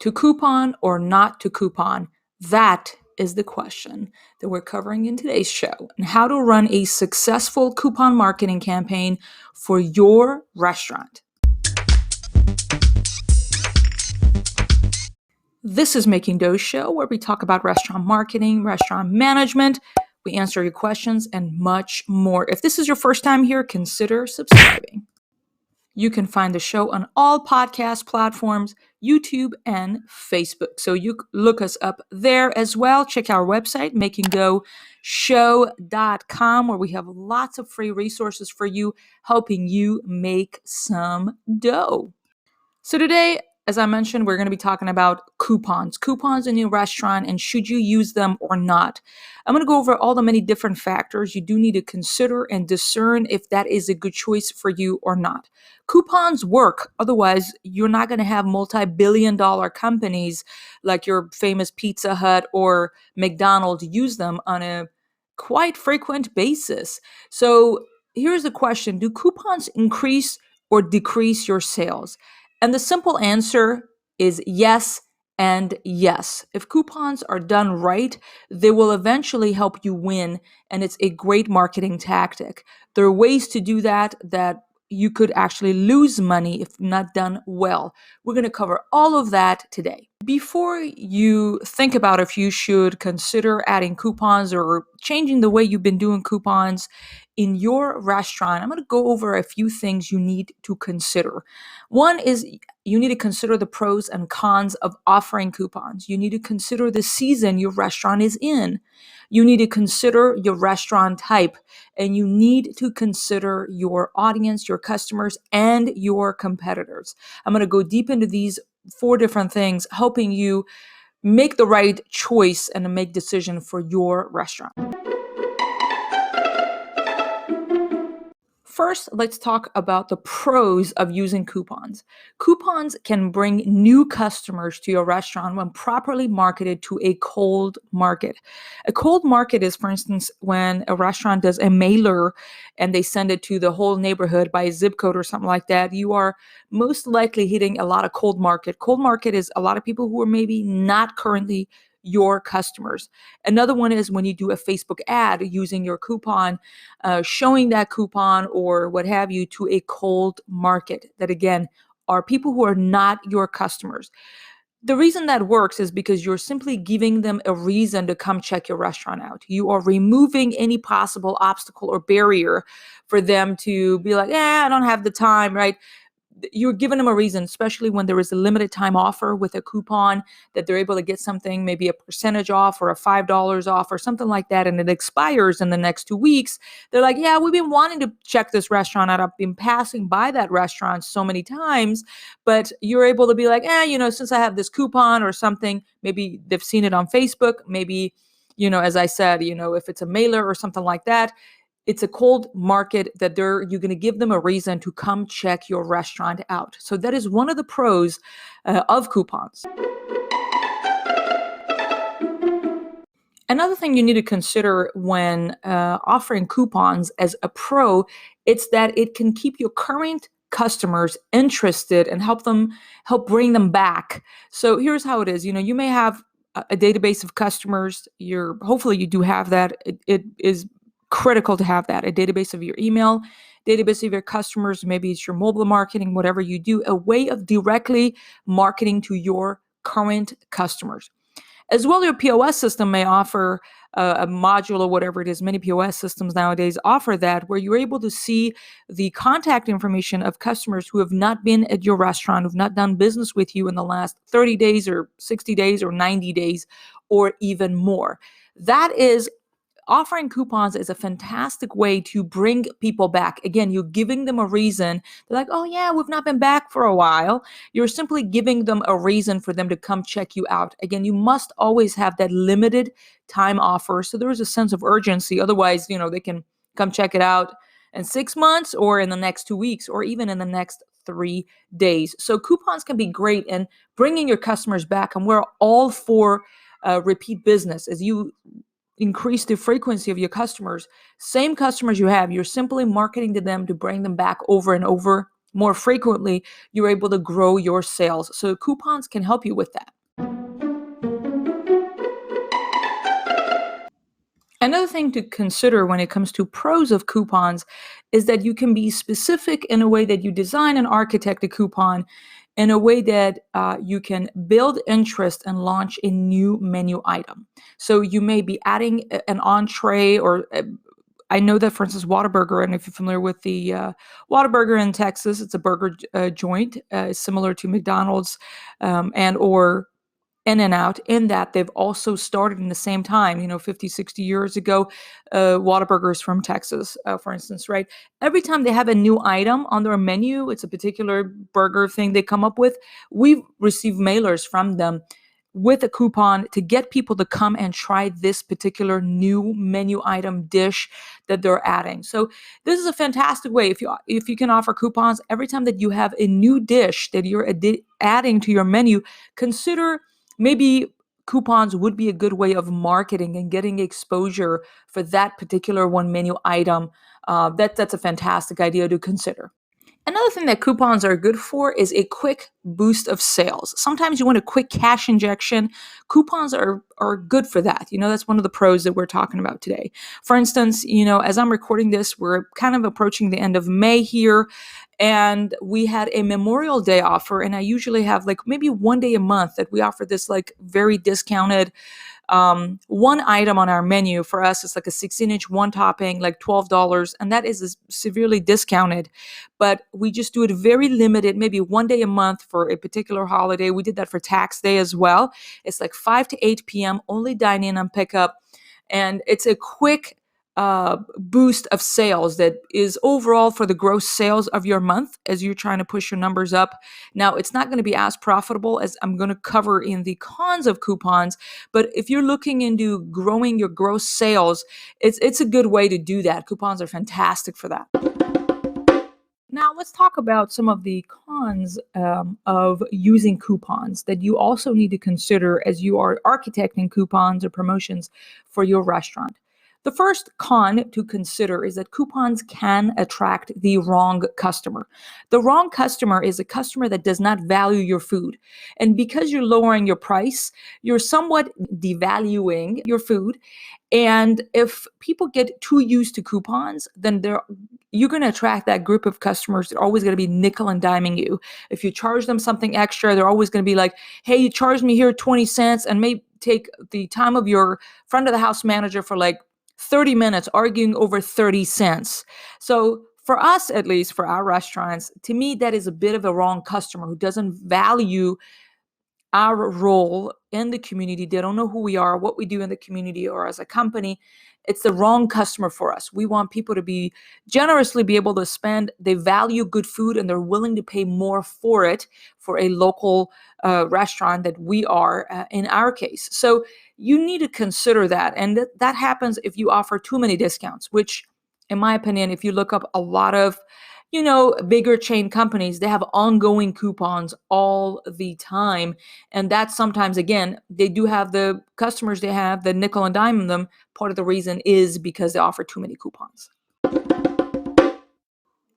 To coupon or not to coupon? That is the question that we're covering in today's show, and how to run a successful coupon marketing campaign for your restaurant. This is Making Dough Show, where we talk about restaurant marketing, restaurant management. We answer your questions and much more. If this is your first time here, consider subscribing. You can find the show on all podcast platforms, YouTube and Facebook. So you look us up there as well. Check our website, makingdoughshow.com, where we have lots of free resources for you, helping you make some dough. So today, as I mentioned, we're going to be talking about coupons in your restaurant, and should you use them or not. I'm going to go over all the many different factors you do need to consider and discern if that is a good choice for you or not. Coupons work. Otherwise, you're not going to have multi-billion-dollar companies like your famous Pizza Hut or McDonald's use them on a quite frequent basis. So here's the question. Do coupons increase or decrease your sales? And the simple answer is yes and yes. If coupons are done right, they will eventually help you win, and it's a great marketing tactic. There are ways to do that you could actually lose money if not done well. We're going to cover all of that today. Before you think about if you should consider adding coupons or changing the way you've been doing coupons in your restaurant, I'm going to go over a few things you need to consider. One is you need to consider the pros and cons of offering coupons. You need to consider the season your restaurant is in. You need to consider your restaurant type, and you need to consider your audience, your customers, and your competitors. I'm going to go deep into these 4 different things, helping you make the right choice and make decision for your restaurant. First, let's talk about the pros of using coupons. Coupons can bring new customers to your restaurant when properly marketed to a cold market. A cold market is, for instance, when a restaurant does a mailer and they send it to the whole neighborhood by a zip code or something like that. You are most likely hitting a lot of cold market. Cold market is a lot of people who are maybe not currently your customers. Another one is when you do a Facebook ad using your coupon, showing that coupon or what have you to a cold market that, again, are people who are not your customers. The reason that works is because you're simply giving them a reason to come check your restaurant out. You are removing any possible obstacle or barrier for them to be like, I don't have the time, right? You're giving them a reason, especially when there is a limited time offer with a coupon that they're able to get something, maybe a percentage off or a $5 off or something like that, and it expires in the next 2 weeks. They're like, we've been wanting to check this restaurant out. I've been passing by that restaurant so many times, but you're able to be like, since I have this coupon or something, maybe they've seen it on Facebook, maybe, as I said, if it's a mailer or something like that, it's a cold market that you're going to give them a reason to come check your restaurant out. So that is one of the pros of coupons. Another thing you need to consider when offering coupons as a pro, it's that it can keep your current customers interested and help bring them back. So here's how it is. You may have a database of customers. Hopefully you do have that. It is critical to have that, a database of your email, database of your customers, maybe it's your mobile marketing, whatever you do, a way of directly marketing to your current customers. As well, your POS system may offer a module or whatever it is. Many POS systems nowadays offer that, where you're able to see the contact information of customers who have not been at your restaurant, who've not done business with you in the last 30 days or 60 days or 90 days or even more. That is offering coupons is a fantastic way to bring people back. Again, you're giving them a reason. They're like, we've not been back for a while. You're simply giving them a reason for them to come check you out. Again, you must always have that limited time offer. So there is a sense of urgency. Otherwise, they can come check it out in 6 months or in the next 2 weeks or even in the next 3 days. So coupons can be great in bringing your customers back. And we're all for repeat business. As you increase the frequency of your customers, same customers you have, you're simply marketing to them to bring them back over and over more frequently. You're able to grow your sales. So coupons can help you with that. Another thing to consider when it comes to pros of coupons is that you can be specific in a way that you design and architect a coupon in a way that you can build interest and launch a new menu item. So you may be adding an entree or I know that, for instance, Whataburger, and if you're familiar with the Whataburger in Texas, it's a burger joint similar to McDonald's and or in and out, in that they've also started in the same time, 50, 60 years ago. Whataburgers from Texas, for instance, right? Every time they have a new item on their menu, it's a particular burger thing they come up with. We've received mailers from them with a coupon to get people to come and try this particular new menu item dish that they're adding. So this is a fantastic way if you can offer coupons every time that you have a new dish that you're adding to your menu. Consider maybe coupons would be a good way of marketing and getting exposure for that particular one menu item. That's a fantastic idea to consider. Another thing that coupons are good for is a quick boost of sales. Sometimes you want a quick cash injection. Coupons are good for that. That's one of the pros that we're talking about today. For instance, as I'm recording this, we're kind of approaching the end of May here, and we had a Memorial Day offer, and I usually have like maybe one day a month that we offer this like very discounted one item on our menu. For us, it's like a 16-inch one topping, like $12, and that is severely discounted. But we just do it very limited, maybe one day a month for a particular holiday. We did that for Tax Day as well. It's like 5 to 8 p.m., only dine-in and pickup. And it's a quick boost of sales that is overall for the gross sales of your month as you're trying to push your numbers up. Now, it's not going to be as profitable as I'm going to cover in the cons of coupons, but if you're looking into growing your gross sales, it's a good way to do that. Coupons are fantastic for that. Now, let's talk about some of the cons of using coupons that you also need to consider as you are architecting coupons or promotions for your restaurant. The first con to consider is that coupons can attract the wrong customer. The wrong customer is a customer that does not value your food. And because you're lowering your price, you're somewhat devaluing your food. And if people get too used to coupons, then you're going to attract that group of customers that are always going to be nickel and diming you. If you charge them something extra, they're always going to be like, hey, you charged me here 20 cents, and may take the time of your front of the house manager for like 30 minutes arguing over 30 cents. So for us, at least for our restaurants, to me, that is a bit of a wrong customer who doesn't value our role in the community. They don't know who we are, what we do in the community or as a company. It's the wrong customer for us. We want people to be generously be able to spend. They value good food and they're willing to pay more for it for a local restaurant that we are in our case. So you need to consider that. And that happens if you offer too many discounts, which in my opinion, if you look up a lot of bigger chain companies, they have ongoing coupons all the time. And that's sometimes, again, they do have the customers, they have the nickel and dime them. Part of the reason is because they offer too many coupons.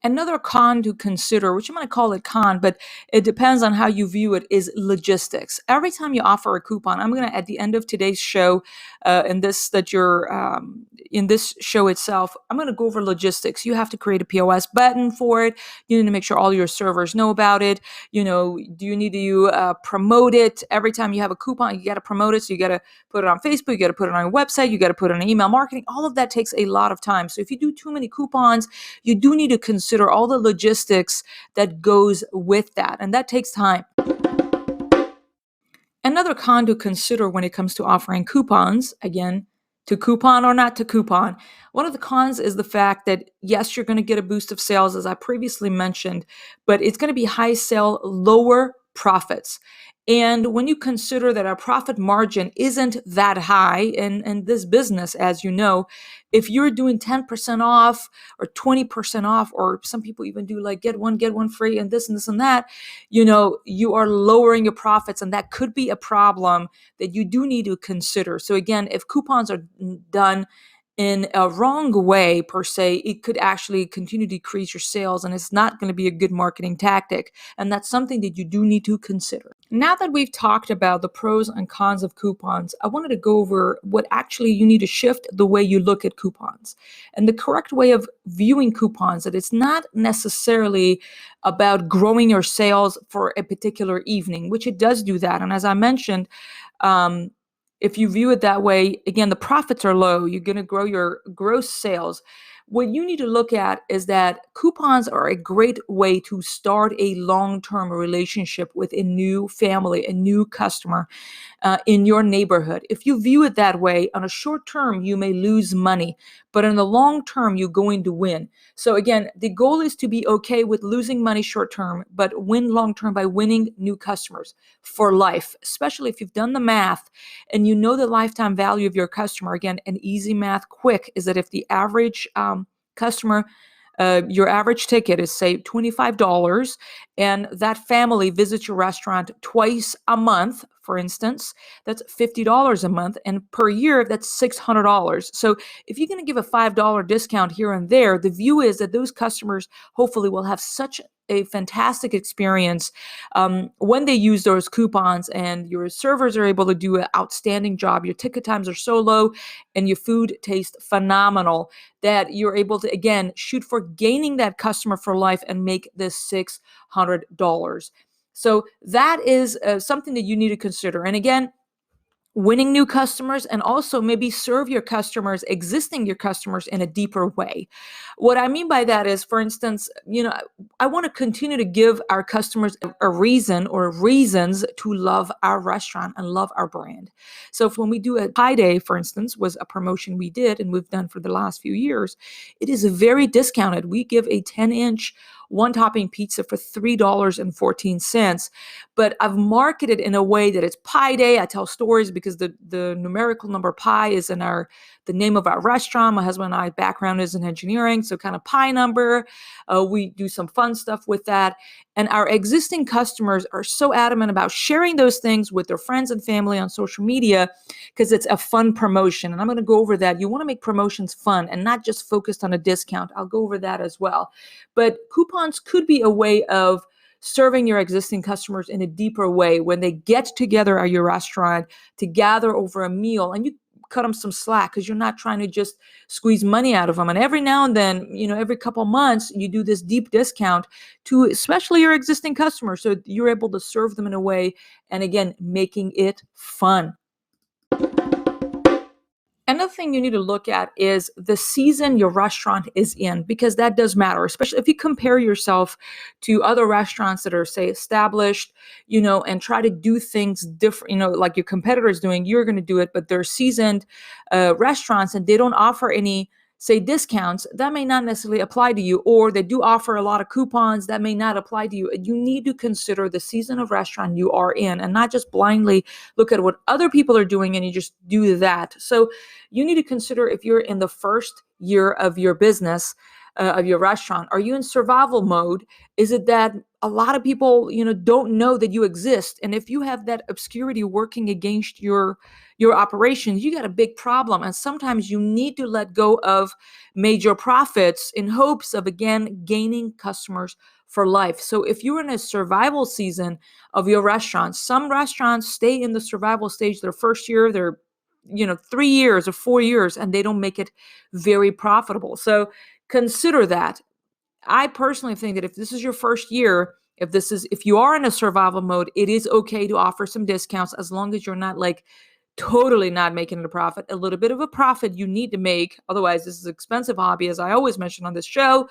Another con to consider, which I'm going to call it con, but it depends on how you view it, is logistics. Every time you offer a coupon, I'm going to, at the end of today's show, in this show itself, I'm going to go over logistics. You have to create a POS button for it. You need to make sure all your servers know about it. Do you need to promote it? Every time you have a coupon, you got to promote it. So you got to put it on Facebook, you got to put it on your website, you got to put it on email marketing. All of that takes a lot of time. So if you do too many coupons, you do need to consider all the logistics that goes with that, and that takes time. Another con to consider when it comes to offering coupons, again, to coupon or not to coupon, one of the cons is the fact that, yes, you're going to get a boost of sales, as I previously mentioned, but it's going to be high sale, lower profits. And when you consider that our profit margin isn't that high in this business, as you know, if you're doing 10% off or 20% off, or some people even do like get one free and this and this and that, you are lowering your profits, and that could be a problem that you do need to consider. So again, if coupons are done in a wrong way per se, it could actually continue to decrease your sales, and it's not going to be a good marketing tactic. And that's something that you do need to consider. Now that we've talked about the pros and cons of coupons, I wanted to go over what actually you need to shift the way you look at coupons. And the correct way of viewing coupons, that it's not necessarily about growing your sales for a particular evening, which it does do that. And as I mentioned, if you view it that way, again, the profits are low. You're going to grow your gross sales. What you need to look at is that coupons are a great way to start a long-term relationship with a new family, a new customer in your neighborhood. If you view it that way, on a short term, you may lose money, but in the long term, you're going to win. So again, the goal is to be okay with losing money short term, but win long term by winning new customers for life, especially if you've done the math and you know the lifetime value of your customer. Again, an easy math quick is that if the average customer, your average ticket is, say, $25, and that family visits your restaurant twice a month, for instance, that's $50 a month, and per year, that's $600. So if you're going to give a $5 discount here and there, the view is that those customers hopefully will have such a fantastic experience when they use those coupons, and your servers are able to do an outstanding job. Your ticket times are so low and your food tastes phenomenal that you're able to, again, shoot for gaining that customer for life and make this $600. So that is something that you need to consider. And again, winning new customers, and also maybe serve your customers, your customers, in a deeper way. What I mean by that is, for instance, I want to continue to give our customers a reason or reasons to love our restaurant and love our brand. So if when we do a Pie Day, for instance, was a promotion we did and we've done for the last few years, it is very discounted. We give a 10-inch one-topping pizza for $3.14. But I've marketed in a way that it's Pie Day. I tell stories because the numerical number pi is in the name of our restaurant. My husband and I background is in engineering, so kind of pi number. We do some fun stuff with that. And our existing customers are so adamant about sharing those things with their friends and family on social media because it's a fun promotion. And I'm going to go over that. You want to make promotions fun and not just focused on a discount. I'll go over that as well. But coupons could be a way of serving your existing customers in a deeper way when they get together at your restaurant to gather over a meal, and you cut them some slack because you're not trying to just squeeze money out of them. And every now and then, every couple months, you do this deep discount to especially your existing customers, so you're able to serve them in a way, and again, making it fun. Another thing you need to look at is the season your restaurant is in, because that does matter, especially if you compare yourself to other restaurants that are, say, established, and try to do things different, like your competitors doing, you're going to do it, but they're seasoned restaurants and they don't offer any, say, discounts. That may not necessarily apply to you, or they do offer a lot of coupons that may not apply to you. You need to consider the season of restaurant you are in and not just blindly look at what other people are doing and you just do that. So you need to consider, if you're in the first year of your business, of your restaurant, are you in survival mode? Is it that a lot of people, don't know that you exist? And if you have that obscurity working against your operations, you got a big problem. And sometimes you need to let go of major profits in hopes of, again, gaining customers for life. So if you're in a survival season of your restaurant, some restaurants stay in the survival stage their first year, they're 3 years or 4 years, and they don't make it very profitable. So consider that. I personally think that if this is your first year, if you are in a survival mode, it is okay to offer some discounts as long as you're not like totally not making it a profit. A little bit of a profit you need to make. Otherwise, this is an expensive hobby, as I always mention on this show,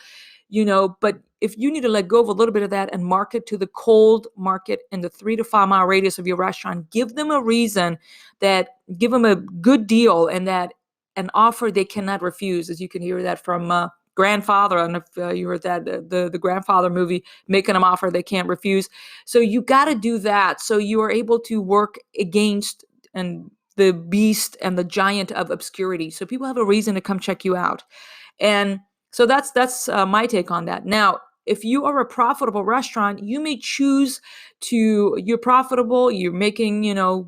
but if you need to let go of a little bit of that and market to the cold market in the 3 to 5 mile radius of your restaurant, give them a reason, give them a good deal, and that an offer they cannot refuse. As you can hear that from Grandfather. I don't know if you heard that, the Grandfather movie, making them offer they can't refuse. So you got to do that. So you are able to work against and the beast and the giant of obscurity. So people have a reason to come check you out. And so that's my take on that. Now, if you are a profitable restaurant, you may choose you're profitable, you're making,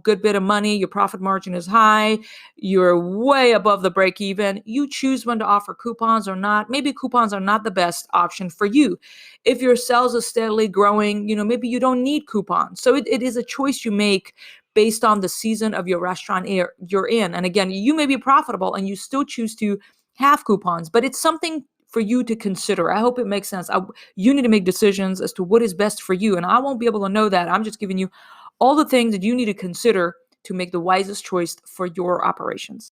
good bit of money, your profit margin is high, you're way above the break even. You choose when to offer coupons or not. Maybe coupons are not the best option for you. If your sales are steadily growing, maybe you don't need coupons. So it is a choice you make based on the season of your restaurant you're in. And again, you may be profitable and you still choose to have coupons, but it's something for you to consider. I hope it makes sense. You need to make decisions as to what is best for you. And I won't be able to know that. I'm just giving you all the things that you need to consider to make the wisest choice for your operations.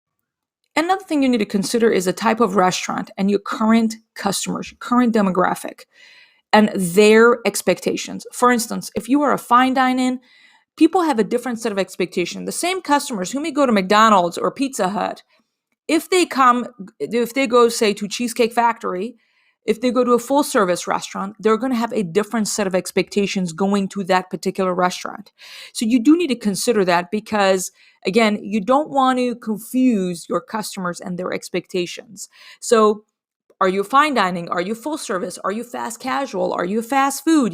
Another thing you need to consider is the type of restaurant and your current customers, your current demographic, and their expectations. For instance, if you are a fine dine-in, people have a different set of expectations. The same customers who may go to McDonald's or Pizza Hut, if they go, say, to Cheesecake Factory, if they go to a full service restaurant, they're going to have a different set of expectations going to that particular restaurant. So you do need to consider that because, again, you don't want to confuse your customers and their expectations. So are you fine dining? Are you full service? Are you fast casual? Are you fast food?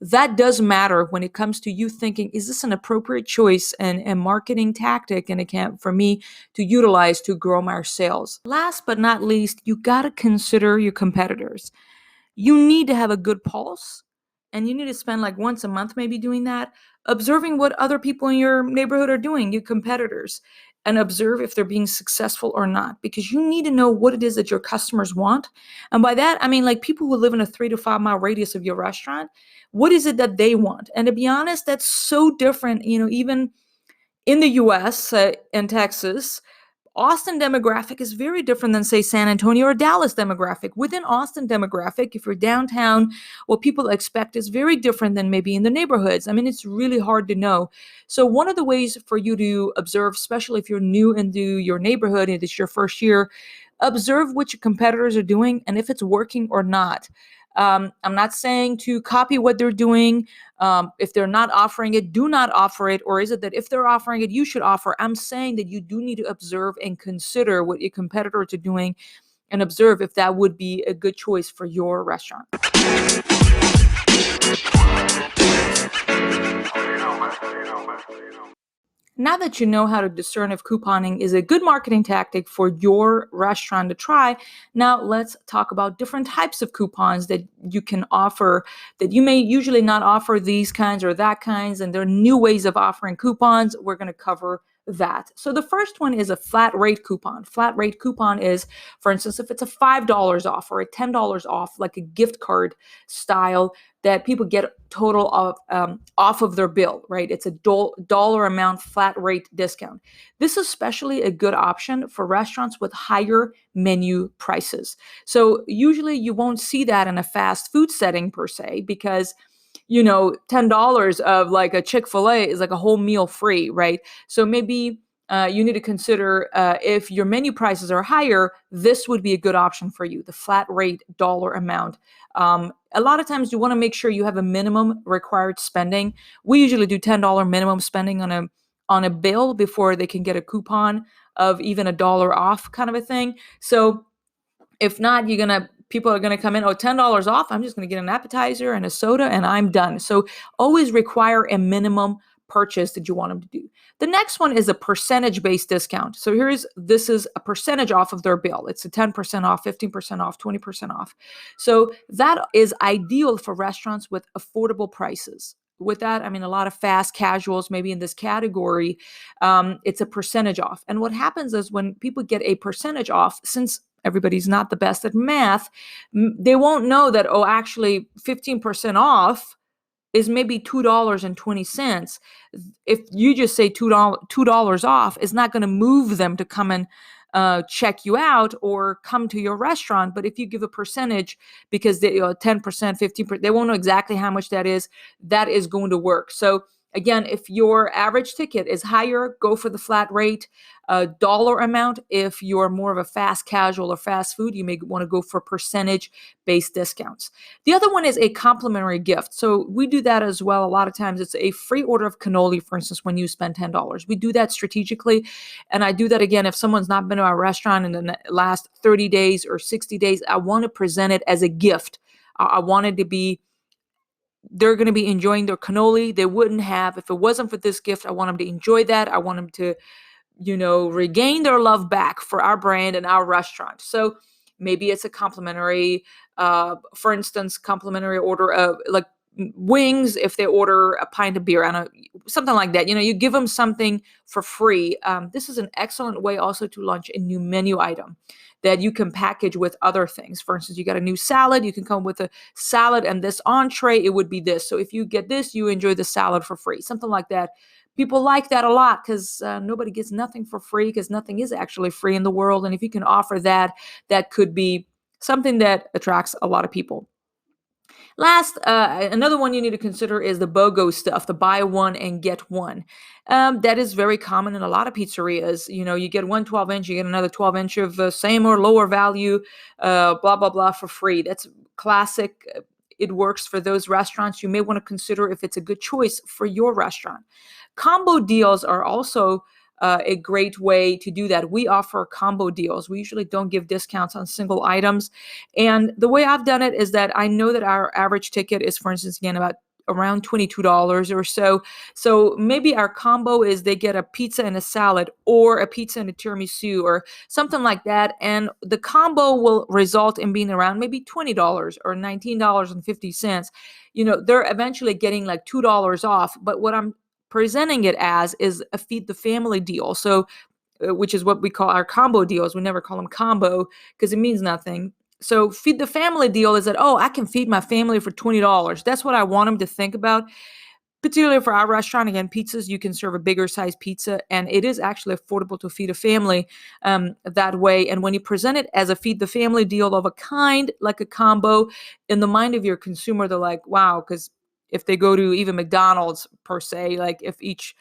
That does matter when it comes to you thinking, is this an appropriate choice and marketing tactic and account for me to utilize to grow my sales? Last but not least, you got to consider your competitors. You need to have a good pulse, and you need to spend like once a month maybe doing that, observing what other people in your neighborhood are doing, your competitors, and observe if they're being successful or not, because you need to know what it is that your customers want. And by that, I mean like people who live in a 3 to 5 mile radius of your restaurant, what is it that they want? And to be honest, that's so different, even in the US and Texas. Austin demographic is very different than, say, San Antonio or Dallas demographic. Within Austin demographic, if you're downtown, what people expect is very different than maybe in the neighborhoods. I mean, it's really hard to know. So one of the ways for you to observe, especially if you're new into your neighborhood and it's your first year, observe what your competitors are doing and if it's working or not. I'm not saying to copy what they're doing. If they're not offering it, do not offer it. Or is it that if they're offering it, you should offer? I'm saying that you do need to observe and consider what your competitors are doing and observe if that would be a good choice for your restaurant. Now that you know how to discern if couponing is a good marketing tactic for your restaurant to try, now let's talk about different types of coupons that you can offer, that you may usually not offer these kinds or that kinds, and there are new ways of offering coupons. We're going to cover that. So the first one is a flat rate coupon. Flat rate coupon is, for instance, if it's a $5 off or a $10 off, like a gift card style, that people get total of off of their bill, right? It's a dollar amount flat rate discount. This is especially a good option for restaurants with higher menu prices. So usually you won't see that in a fast food setting per se, because $10 of like a Chick-fil-A is like a whole meal free, right? So maybe you need to consider if your menu prices are higher, this would be a good option for you, the flat rate dollar amount. A lot of times you want to make sure you have a minimum required spending. We usually do $10 minimum spending on a bill before they can get a coupon of even $1 off kind of a thing. So if not, people are gonna come in, $10 off, I'm just gonna get an appetizer and a soda and I'm done. So always require a minimum purchase that you want them to do. The next one is a percentage-based discount. So this is a percentage off of their bill. It's a 10% off, 15% off, 20% off. So that is ideal for restaurants with affordable prices. With that, I mean, a lot of fast casuals, maybe in this category, it's a percentage off. And what happens is when people get a percentage off, since everybody's not the best at math, they won't know that, actually 15% off is maybe $2.20. If you just say $2 off, it's not going to move them to come and check you out or come to your restaurant. But if you give a percentage, because 10%, 15%, they won't know exactly how much that is going to work. So again, if your average ticket is higher, go for the flat rate dollar amount. If you're more of a fast casual or fast food, you may want to go for percentage-based discounts. The other one is a complimentary gift. So we do that as well. A lot of times it's a free order of cannoli, for instance, when you spend $10. We do that strategically. And I do that again, if someone's not been to our restaurant in the last 30 days or 60 days, I want to present it as a gift. I wanted to be, they're going to be enjoying their cannoli. They wouldn't have, if it wasn't for this gift, I want them to enjoy that. I want them to, regain their love back for our brand and our restaurant. So maybe it's a complimentary, for instance, complimentary order of like wings if they order a pint of beer, something like that. You give them something for free. This is an excellent way also to launch a new menu item that you can package with other things. For instance, you got a new salad, you can come with a salad and this entree, it would be this. So if you get this, you enjoy the salad for free, something like that. People like that a lot because nobody gets nothing for free, because nothing is actually free in the world. And if you can offer that, that could be something that attracts a lot of people. Last, another one you need to consider is the BOGO stuff, the buy one and get one. That is very common in a lot of pizzerias. You get one 12-inch, you get another 12-inch of same or lower value, blah, blah, blah, for free. That's classic. It works for those restaurants. You may want to consider if it's a good choice for your restaurant. Combo deals are also a great way to do that. We offer combo deals. We usually don't give discounts on single items. And the way I've done it is that I know that our average ticket is, for instance, again, about around $22 or so. So maybe our combo is they get a pizza and a salad, or a pizza and a tiramisu, or something like that. And the combo will result in being around maybe $20 or $19.50. They're eventually getting like $2 off. But what I'm presenting it as is a feed the family deal. So, which is what we call our combo deals. We never call them combo because it means nothing. So feed the family deal is that, I can feed my family for $20. That's what I want them to think about. Particularly for our restaurant, again, pizzas, you can serve a bigger size pizza, and it is actually affordable to feed a family that way. And when you present it as a feed the family deal of a kind, like a combo, in the mind of your consumer, they're like, wow, because if they go to even McDonald's per se, like if each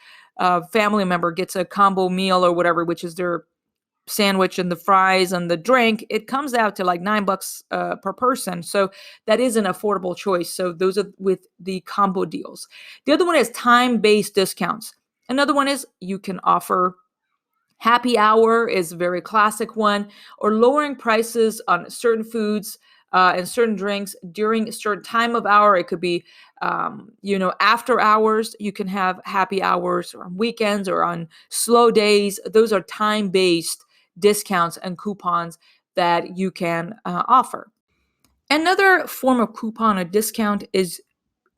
family member gets a combo meal or whatever, which is their sandwich and the fries and the drink, it comes out to like $9 per person. So that is an affordable choice. So those are with the combo deals. The other one is time-based discounts. Another one is you can offer happy hour, is a very classic one, or lowering prices on certain foods and certain drinks during a certain time of hour. It could be, after hours. You can have happy hours, or on weekends, or on slow days. Those are time-based discounts and coupons that you can offer. Another form of coupon or discount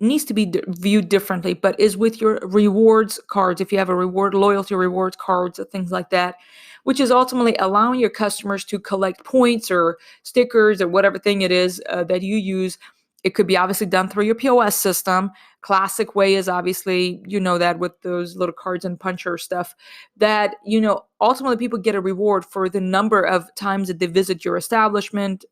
needs to be viewed differently, but is with your rewards cards. If you have a loyalty rewards cards, or things like that, which is ultimately allowing your customers to collect points or stickers or whatever thing it is that you use. It could be obviously done through your POS system. Classic way is obviously, that with those little cards and puncher stuff, that, ultimately people get a reward for the number of times that they visit your establishment.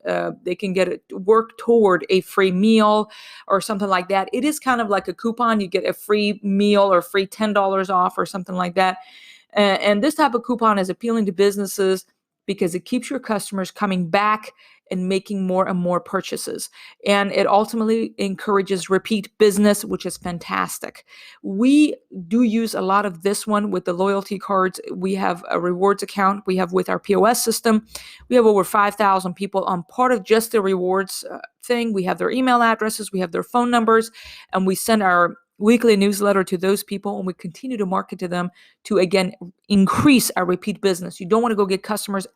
They can work toward a free meal or something like that. It is kind of like a coupon. You get a free meal or free $10 off or something like that. And this type of coupon is appealing to businesses because it keeps your customers coming back and making more and more purchases. And it ultimately encourages repeat business, which is fantastic. We do use a lot of this one with the loyalty cards. We have a rewards account. We have with our POS system. We have over 5,000 people on part of just the rewards thing. We have their email addresses. We have their phone numbers. And we send our weekly newsletter to those people, and we continue to market to them to, again, increase our repeat business. You don't want to go get customers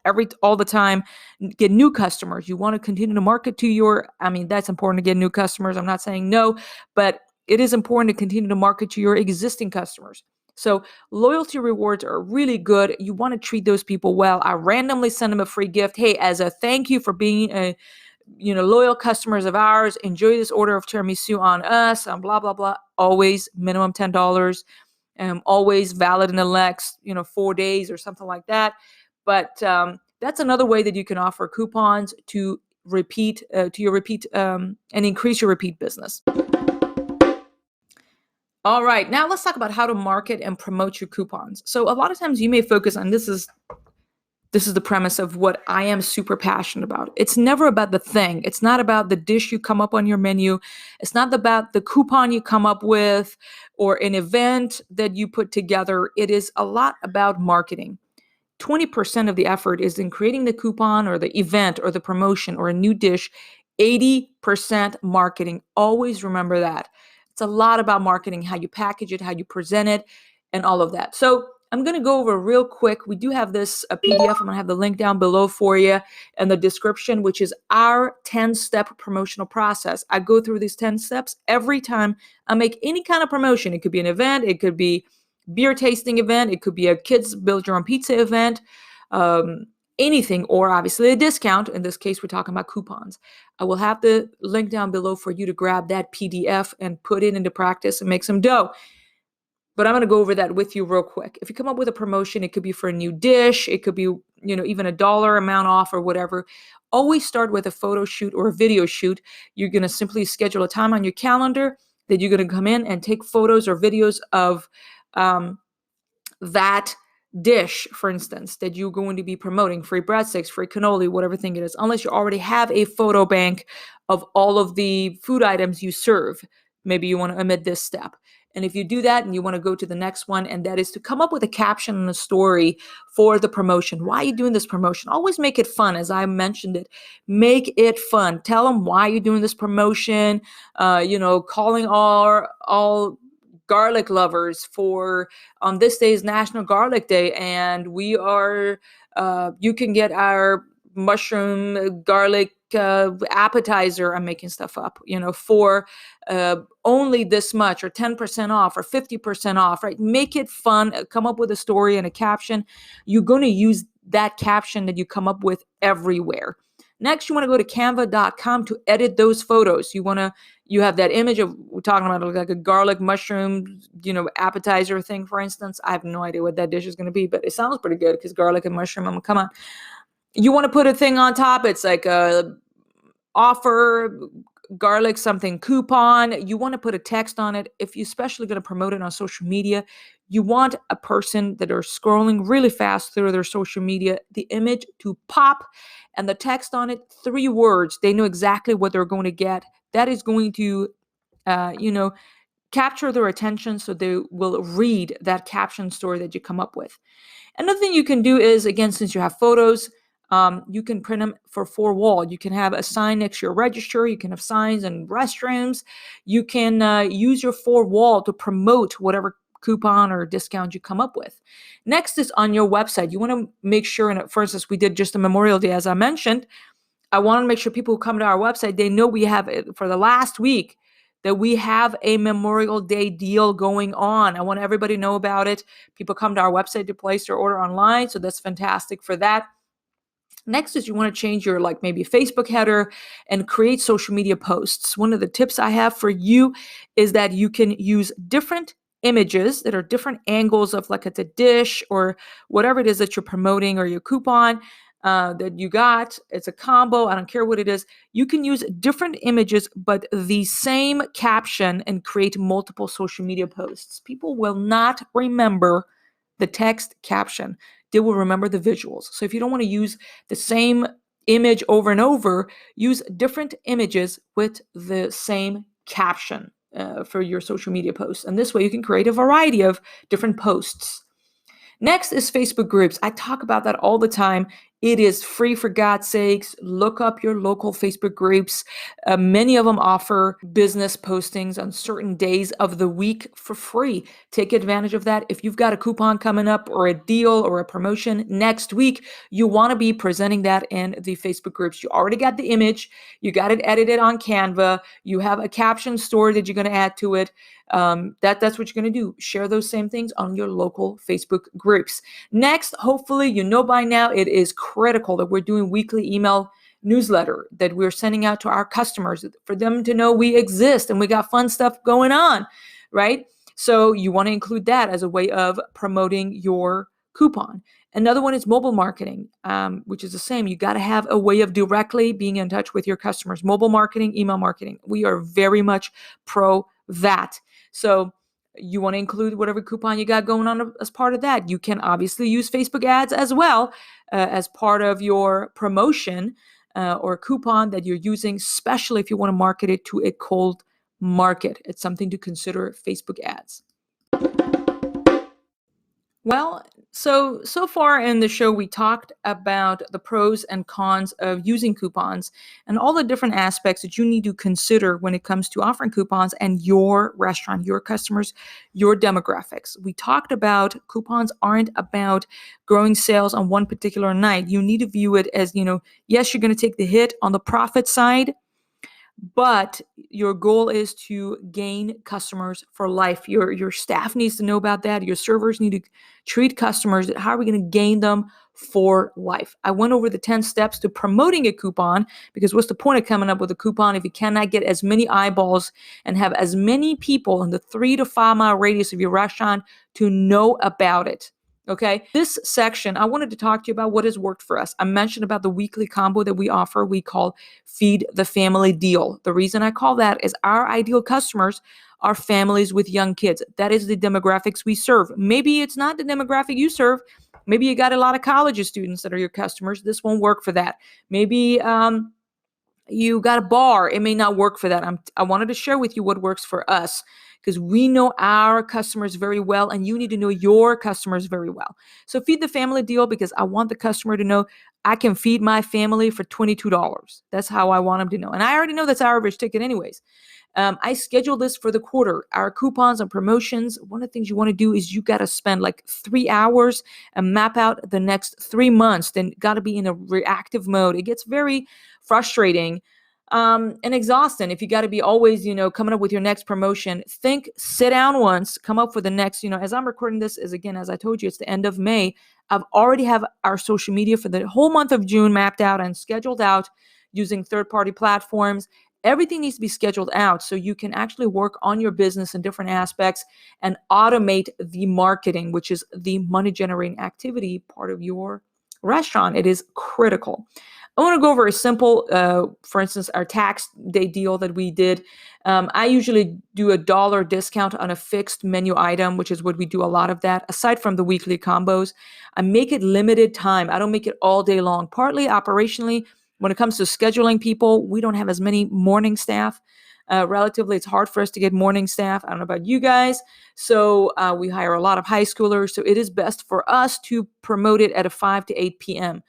all the time, get new customers. You want to continue to market to that's important to get new customers. I'm not saying no, but it is important to continue to market to your existing customers. So loyalty rewards are really good. You want to treat those people well. I randomly send them a free gift. Hey, as a thank you for being a loyal customers of ours, enjoy this order of tiramisu on us, and blah, blah, blah. Always minimum $10, always valid in the next, 4 days or something like that. But that's another way that you can offer coupons to repeat, and increase your repeat business. All right, now let's talk about how to market and promote your coupons. So a lot of times you may focus on, this is the premise of what I am super passionate about. It's never about the thing. It's not about the dish you come up on your menu. It's not about the coupon you come up with or an event that you put together. It is a lot about marketing. 20% of the effort is in creating the coupon or the event or the promotion or a new dish 80% marketing. Always remember that. It's a lot about marketing, how you package it, how you present it, and all of that. So I'm going to go over real quick. We do have this PDF. I'm going to have the link down below for you in the description, which is our 10-step promotional process. I go through these 10 steps every time I make any kind of promotion. It could be an event. It could be beer tasting event. It could be a kids build your own pizza event, anything, or obviously a discount. In this case, we're talking about coupons. I will have the link down below for you to grab that PDF and put it into practice and make some dough. But I'm going to go over that with you real quick. If you come up with a promotion, it could be for a new dish. It could be, even a dollar amount off or whatever. Always start with a photo shoot or a video shoot. You're going to simply schedule a time on your calendar that you're going to come in and take photos or videos of that dish, for instance, that you're going to be promoting, free breadsticks, free cannoli, whatever thing it is, unless you already have a photo bank of all of the food items you serve. Maybe you want to omit this step. And if you do that and you want to go to the next one, and that is to come up with a caption and a story for the promotion. Why are you doing this promotion? Always make it fun, as I mentioned it. Make it fun. Tell them why you're doing this promotion, calling all garlic lovers for this day is National Garlic Day, and we are you can get our mushroom garlic appetizer. I'm making stuff up, for only this much, or 10% off, or 50% off, right? Make it fun. Come up with a story and a caption. You're going to use that caption that you come up with everywhere. Next, you want to go to canva.com to edit those photos. You have that image of, we're talking about like a garlic mushroom, appetizer thing, for instance. I have no idea what that dish is going to be, but it sounds pretty good because garlic and mushroom, come on. You want to put a thing on top. It's like a offer, garlic something coupon. You want to put a text on it. If you're especially going to promote it on social media, you want a person that are scrolling really fast through their social media, the image to pop and the text on it, 3 words. They know exactly what they're going to get. That is going to, capture their attention, so they will read that caption story that you come up with. Another thing you can do is, again, since you have photos, you can print them for 4-wall. You can have a sign next to your register. You can have signs in restrooms. You can use your 4-wall to promote whatever coupon or discount you come up with. Next is on your website. You want to make sure, and for instance, we did just a Memorial Day, as I mentioned. I want to make sure people who come to our website, they know we have it for the last week, that we have a Memorial Day deal going on. I want everybody to know about it. People come to our website to place their order online, so that's fantastic for that. Next is you want to change your maybe Facebook header and create social media posts. One of the tips I have for you is that you can use different images that are different angles of it's a dish or whatever it is that you're promoting, or your coupon that you got. It's a combo. I don't care what it is. You can use different images, but the same caption, and create multiple social media posts. People will not remember the text caption. They will remember the visuals. So if you don't want to use the same image over and over, use different images with the same caption for your social media posts. And this way you can create a variety of different posts. Next is Facebook groups. I talk about that all the time. It is free, for God's sakes. Look up your local Facebook groups. Many of them offer business postings on certain days of the week for free. Take advantage of that. If you've got a coupon coming up, or a deal, or a promotion next week, you want to be presenting that in the Facebook groups. You already got the image. You got it edited on Canva. You have a caption story that you're going to add to it. That's what you're going to do. Share those same things on your local Facebook groups. Next, hopefully you know by now, it is critical that we're doing weekly email newsletter that we're sending out to our customers for them to know we exist and we got fun stuff going on, right? So you want to include that as a way of promoting your coupon. Another one is mobile marketing, which is the same. You got to have a way of directly being in touch with your customers. Mobile marketing, email marketing. We are very much pro that. So you want to include whatever coupon you got going on as part of that. You can obviously use Facebook ads as well as part of your promotion or coupon that you're using, especially if you want to market it to a cold market. It's something to consider, Facebook ads. Well, So far in the show, we talked about the pros and cons of using coupons and all the different aspects that you need to consider when it comes to offering coupons and your restaurant, your customers, your demographics. We talked about coupons aren't about growing sales on one particular night. You need to view it as, yes, you're going to take the hit on the profit side, but your goal is to gain customers for life. Your staff needs to know about that. Your servers need to treat customers. How are we going to gain them for life? I went over the 10 steps to promoting a coupon, because what's the point of coming up with a coupon if you cannot get as many eyeballs and have as many people in the 3 to 5 mile radius of your restaurant to know about it? Okay, this section, I wanted to talk to you about what has worked for us. I mentioned about the weekly combo that we offer, we call Feed the Family Deal. The reason I call that is our ideal customers are families with young kids. That is the demographics we serve. Maybe it's not the demographic you serve. Maybe you got a lot of college students that are your customers. This won't work for that. Maybe you got a bar. It may not work for that. I wanted to share with you what works for us, because we know our customers very well, and you need to know your customers very well. So Feed the Family Deal, because I want the customer to know I can feed my family for $22. That's how I want them to know. And I already know that's our average ticket anyways. I schedule this for the quarter. Our coupons and promotions, one of the things you want to do is you got to spend like 3 hours and map out the next 3 months. Then got to be in a reactive mode. It gets very frustrating and exhausting if you got to be always, coming up with your next promotion. Sit down once, come up with the next, as I'm recording this is, again, as I told you, it's the end of May. I've already have our social media for the whole month of June mapped out and scheduled out using third-party platforms. Everything needs to be scheduled out so you can actually work on your business in different aspects and automate the marketing, which is the money-generating activity part of your restaurant. It is critical. I want to go over a simple, for instance, our tax day deal that we did. I usually do $1 discount on a fixed menu item, which is what we do a lot of that. Aside from the weekly combos, I make it limited time. I don't make it all day long. Partly operationally, when it comes to scheduling people, we don't have as many morning staff. Relatively, it's hard for us to get morning staff. I don't know about you guys. So we hire a lot of high schoolers. So it is best for us to promote it at a 5 to 8 p.m.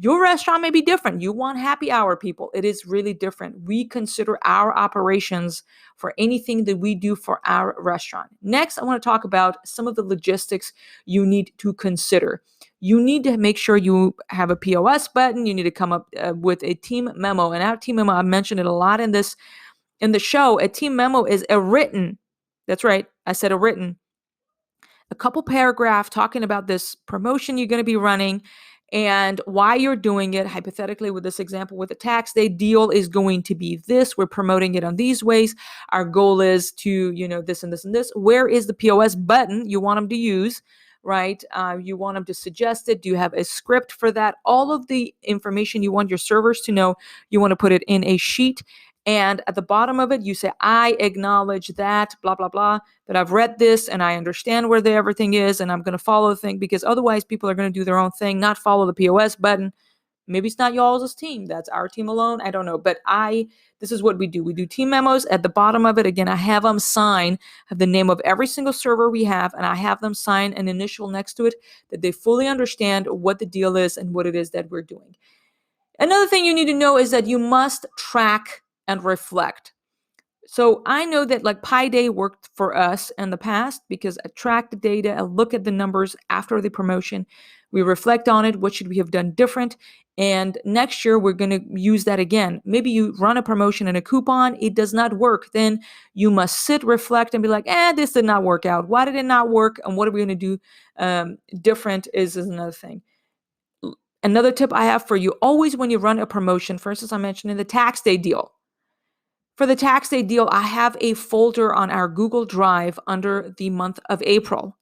Your restaurant may be different. You want happy hour people. It is really different. We consider our operations for anything that we do for our restaurant. Next, I want to talk about some of the logistics you need to consider. You need to make sure you have a POS button. You need to come up with a team memo. And our team memo, I mentioned it a lot in the show. A team memo is a written, that's right, I said a written, a couple paragraph talking about this promotion you're going to be running and why you're doing it. Hypothetically, with this example, with the tax day deal is going to be this. We're promoting it on these ways. Our goal is to, this and this and this. Where is the POS button you want them to use, right? You want them to suggest it. Do you have a script for that? All of the information you want your servers to know, you want to put it in a sheet. And at the bottom of it, you say, I acknowledge that, blah, blah, blah, that I've read this and I understand where everything is and I'm going to follow the thing, because otherwise people are going to do their own thing, not follow the POS button. Maybe it's not y'all's team. That's our team alone. I don't know. But this is what we do. We do team memos. At the bottom of it, again, I have them sign, have the name of every single server we have, and I have them sign an initial next to it that they fully understand what the deal is and what it is that we're doing. Another thing you need to know is that you must track and reflect. So I know that like Pi Day worked for us in the past because I track the data, I look at the numbers after the promotion, we reflect on it, what should we have done different, and next year we're going to use that again. Maybe you run a promotion and a coupon, it does not work, then you must sit, reflect, and be like, this did not work out. Why did it not work? And what are we going to do different is another thing. Another tip I have for you, always when you run a promotion, for instance, I mentioned in the tax day deal. For the tax day deal, I have a folder on our Google Drive under the month of April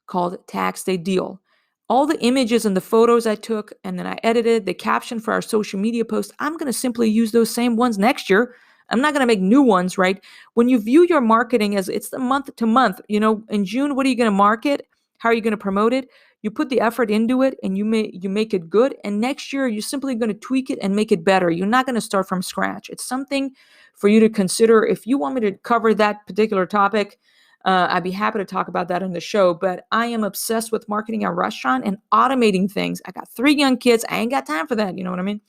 called Tax Day Deal. All the images and the photos I took and then I edited, the caption for our social media post, I'm going to simply use those same ones next year. I'm not going to make new ones, right? When you view your marketing as it's the month to month, in June, what are you going to market? How are you going to promote it? You put the effort into it and you make it good. And next year, you're simply going to tweak it and make it better. You're not going to start from scratch. It's something for you to consider. If you want me to cover that particular topic, I'd be happy to talk about that in the show, but I am obsessed with marketing a restaurant and automating things. I got 3 young kids. I ain't got time for that. You know what I mean?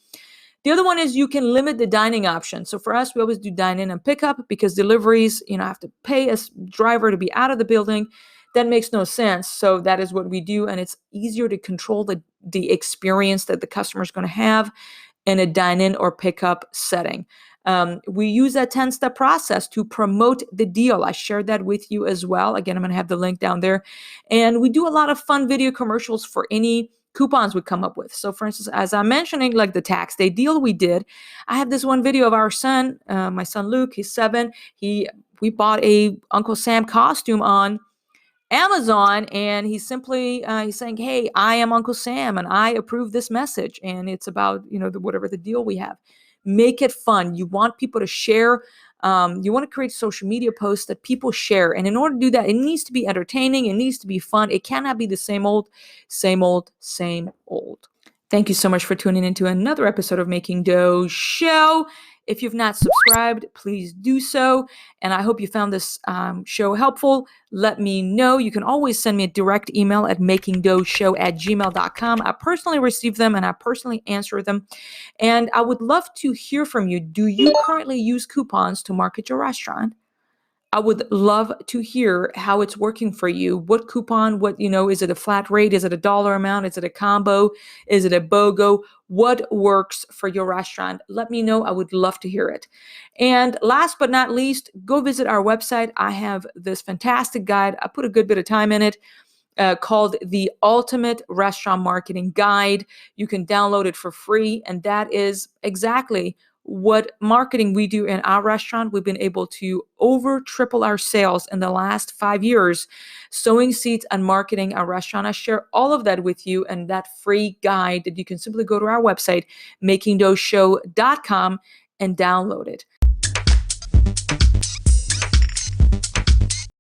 The other one is you can limit the dining option. So for us, we always do dine in and pickup because deliveries, I have to pay a driver to be out of the building. That makes no sense. So that is what we do. And it's easier to control the experience that the customer is going to have in a dine-in or pickup setting. We use that 10-step process to promote the deal. I shared that with you as well. Again, I'm going to have the link down there. And we do a lot of fun video commercials for any coupons we come up with. So for instance, as I'm mentioning, like the tax day deal we did, I have this one video of our son, my son Luke, he's 7. We bought a Uncle Sam costume on Amazon, and he's simply he's saying, "Hey, I am Uncle Sam, and I approve this message." And it's about whatever the deal we have. Make it fun. You want people to share. You want to create social media posts that people share, and in order to do that, it needs to be entertaining. It needs to be fun. It cannot be the same old, same old, same old. Thank you so much for tuning into another episode of Making Dough Show. If you've not subscribed, please do so. And I hope you found this show helpful. Let me know. You can always send me a direct email at makingdoughshow@gmail.com. I personally receive them and I personally answer them. And I would love to hear from you. Do you currently use coupons to market your restaurant? I would love to hear how it's working for you. What coupon, is it a flat rate? Is it a dollar amount? Is it a combo? Is it a BOGO? What works for your restaurant? Let me know. I would love to hear it. And last but not least, go visit our website. I have this fantastic guide. I put a good bit of time in it. Called the Ultimate Restaurant Marketing Guide. You can download it for free, and that is exactly what marketing we do in our restaurant. We've been able to triple our sales in the last 5 years, sowing seeds and marketing our restaurant. I share all of that with you and that free guide that you can simply go to our website, makingdoughshow.com, and download it.